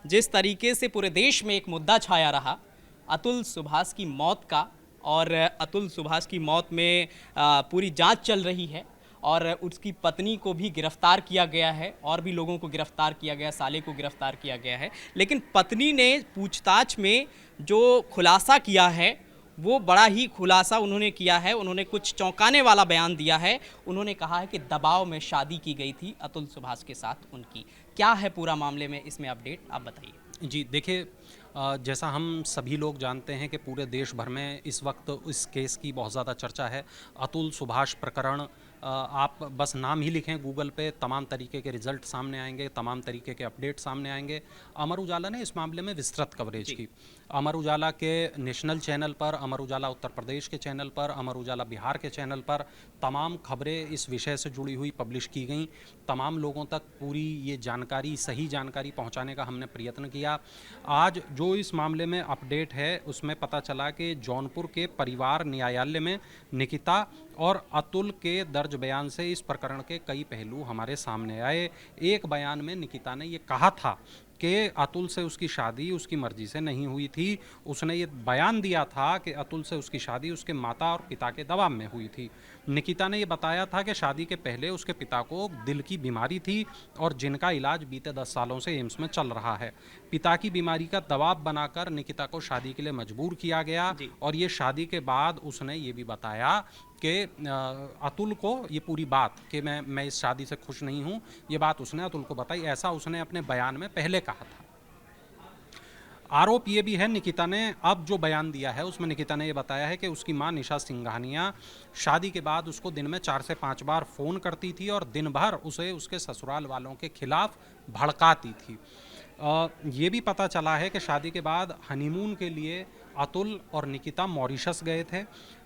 जिस तरीके से पूरे देश में एक मुद्दा छाया रहा अतुल सुभाष की मौत का, और अतुल सुभाष की मौत में पूरी जांच चल रही है और उसकी पत्नी को भी गिरफ्तार किया गया है और भी लोगों को गिरफ्तार किया गया, साले को गिरफ्तार किया गया है। लेकिन पत्नी ने पूछताछ में जो खुलासा किया है वो बड़ा ही खुलासा उन्होंने किया है। उन्होंने कुछ चौंकाने वाला बयान दिया है। उन्होंने कहा है कि दबाव में शादी की गई थी अतुल सुभाष के साथ उनकी। क्या है पूरा मामले में, इसमें अपडेट आप बताइए। जी देखिए, जैसा हम सभी लोग जानते हैं कि पूरे देश भर में इस वक्त इस केस की बहुत ज़्यादा चर्चा है। अतुल सुभाष प्रकरण, आप बस नाम ही लिखें गूगल पे, तमाम तरीके के रिजल्ट सामने आएंगे, तमाम तरीके के अपडेट सामने आएंगे। अमर उजाला ने इस मामले में विस्तृत कवरेज की। अमर उजाला के नेशनल चैनल पर, अमर उजाला उत्तर प्रदेश के चैनल पर, अमर उजाला बिहार के चैनल पर तमाम खबरें इस विषय से जुड़ी हुई पब्लिश की गई। तमाम लोगों तक पूरी ये जानकारी, सही जानकारी पहुंचाने का हमने प्रयत्न किया। आज जो इस मामले में अपडेट है उसमें पता चला कि जौनपुर के परिवार न्यायालय में निकिता और अतुल के दर्ज बयान से इस प्रकरण के कई पहलू हमारे सामने आए। एक बयान में निकिता ने ये कहा था कि अतुल से उसकी शादी उसकी मर्जी से नहीं हुई थी। उसने ये बयान दिया था कि अतुल से उसकी शादी उसके माता और पिता के दबाव में हुई थी। निकिता ने ये बताया था कि शादी के पहले उसके पिता को दिल की बीमारी थी और जिनका इलाज बीते 10 सालों से एम्स में चल रहा है। पिता की बीमारी का दबाव बनाकर निकिता को शादी के लिए मजबूर किया गया और ये शादी के बाद उसने ये भी बताया कि अतुल को ये पूरी बात कि मैं इस शादी से खुश नहीं हूँ, ये बात उसने अतुल को बताई। ऐसा उसने अपने बयान में पहले कहा था। आरोप ये भी है निकिता ने अब जो बयान दिया है उसमें निकिता ने ये बताया है कि उसकी मां निशा सिंघानिया शादी के बाद उसको दिन में 4 से 5 बार फ़ोन करती थी और दिन भर उसे उसके ससुराल वालों के खिलाफ भड़काती थी। ये भी पता चला है कि शादी के बाद हनीमून के लिए अतुल और निकिता मॉरिशस गए थे।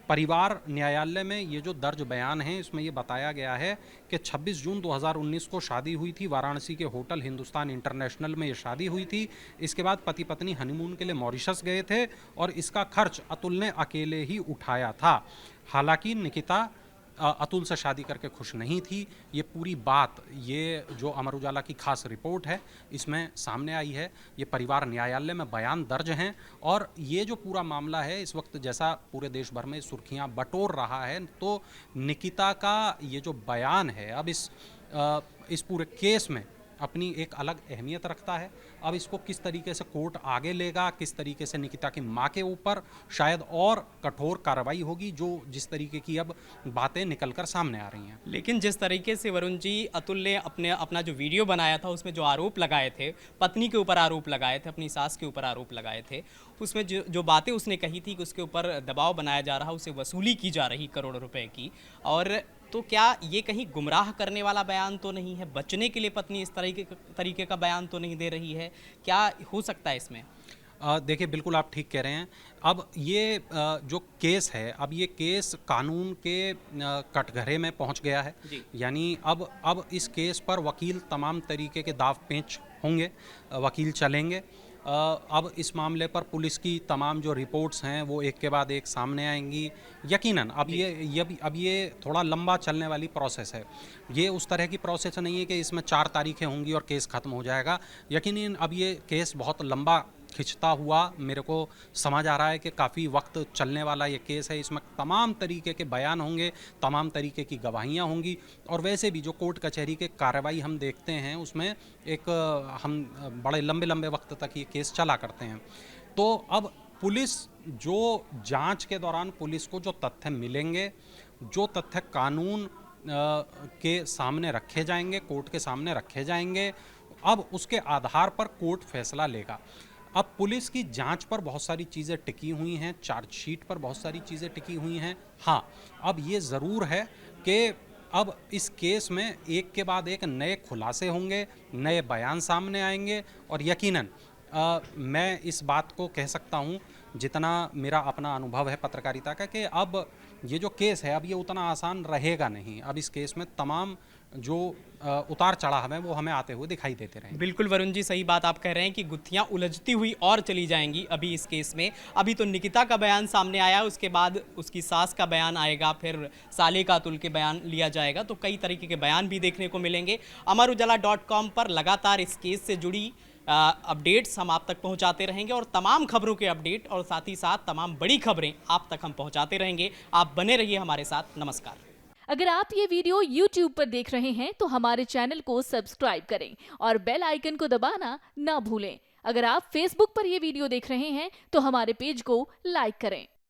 परिवार न्यायालय में ये जो दर्ज बयान है इसमें ये बताया गया है कि 26 जून 2019 को शादी हुई थी। वाराणसी के होटल हिंदुस्तान इंटरनेशनल में ये शादी हुई थी। इसके बाद पति पत्नी हनीमून के लिए मॉरिशस गए थे और इसका खर्च अतुल ने अकेले ही उठाया था। हालांकि निकिता अतुल से शादी करके खुश नहीं थी। ये पूरी बात, ये जो अमर उजाला की खास रिपोर्ट है इसमें सामने आई है। ये परिवार न्यायालय में बयान दर्ज हैं और ये जो पूरा मामला है इस वक्त जैसा पूरे देश भर में सुर्खियां बटोर रहा है, तो निकिता का ये जो बयान है अब इस पूरे केस में अपनी एक अलग अहमियत रखता है। अब इसको किस तरीके से कोर्ट आगे लेगा, किस तरीके से निकिता की मां के ऊपर शायद और कठोर कार्रवाई होगी, जो जिस तरीके की अब बातें निकलकर सामने आ रही हैं। लेकिन जिस तरीके से वरुण जी अतुल ने अपना जो वीडियो बनाया था उसमें जो आरोप लगाए थे, पत्नी के ऊपर आरोप लगाए थे, अपनी सास के ऊपर आरोप लगाए थे, उसमें जो बातें उसने कही थी कि उसके ऊपर दबाव बनाया जा रहा, उसे वसूली की जा रही करोड़ों रुपए की, और तो क्या ये कहीं गुमराह करने वाला बयान तो नहीं है? बचने के लिए पत्नी इस तरीके का बयान तो नहीं दे रही है? क्या हो सकता है इसमें? देखिए, बिल्कुल आप ठीक कह रहे हैं। अब ये जो केस है, अब ये केस कानून के कटघरे में पहुंच गया है। यानी अब इस केस पर वकील तमाम तरीके के दाव पेच होंगे, वकील चलेंगे। अब इस मामले पर पुलिस की तमाम जो रिपोर्ट्स हैं वो एक के बाद एक सामने आएंगी। यकीनन अब ये थोड़ा लंबा चलने वाली प्रोसेस है। ये उस तरह की प्रोसेस नहीं है कि इसमें 4 तारीखें होंगी और केस ख़त्म हो जाएगा। यकीनन अब ये केस बहुत लंबा खिंचता हुआ मेरे को समझ आ रहा है कि काफ़ी वक्त चलने वाला ये केस है। इसमें तमाम तरीके के बयान होंगे, तमाम तरीके की गवाहियाँ होंगी और वैसे भी जो कोर्ट कचहरी के कार्रवाई हम देखते हैं उसमें एक हम बड़े लंबे लंबे वक्त तक ये केस चला करते हैं। तो अब पुलिस जो जांच के दौरान पुलिस को जो तथ्य मिलेंगे, जो तथ्य कानून के सामने रखे जाएंगे, कोर्ट के सामने रखे जाएंगे, अब उसके आधार पर कोर्ट फैसला लेगा। अब पुलिस की जांच पर बहुत सारी चीज़ें टिकी हुई हैं, चार्जशीट पर बहुत सारी चीज़ें टिकी हुई हैं। हाँ, अब ये ज़रूर है कि अब इस केस में एक के बाद एक नए खुलासे होंगे, नए बयान सामने आएंगे और यकीनन मैं इस बात को कह सकता हूँ, जितना मेरा अपना अनुभव है पत्रकारिता का, कि अब ये जो केस है अब ये उतना आसान रहेगा नहीं। अब इस केस में तमाम जो उतार चढ़ाव हैं वो हमें आते हुए दिखाई देते रहेंगे। बिल्कुल वरुण जी, सही बात आप कह रहे हैं कि गुत्थियां उलझती हुई और चली जाएंगी अभी इस केस में। अभी तो निकिता का बयान सामने आया, उसके बाद उसकी सास का बयान आएगा, फिर साले का अतुल के बयान लिया जाएगा, तो कई तरीके के बयान भी देखने को मिलेंगे। अमर उजाला .com पर लगातार इस केस से जुड़ी अपडेट्स हम आप तक पहुंचाते रहेंगे और तमाम खबरों के अपडेट और साथ ही साथ तमाम बड़ी खबरें आप तक हम पहुंचाते रहेंगे। आप बने रहिए हमारे साथ। नमस्कार। अगर आप ये वीडियो YouTube पर देख रहे हैं तो हमारे चैनल को सब्सक्राइब करें और बेल आइकन को दबाना ना भूलें। अगर आप Facebook पर ये वीडियो देख रहे हैं तो हमारे पेज को लाइक करें।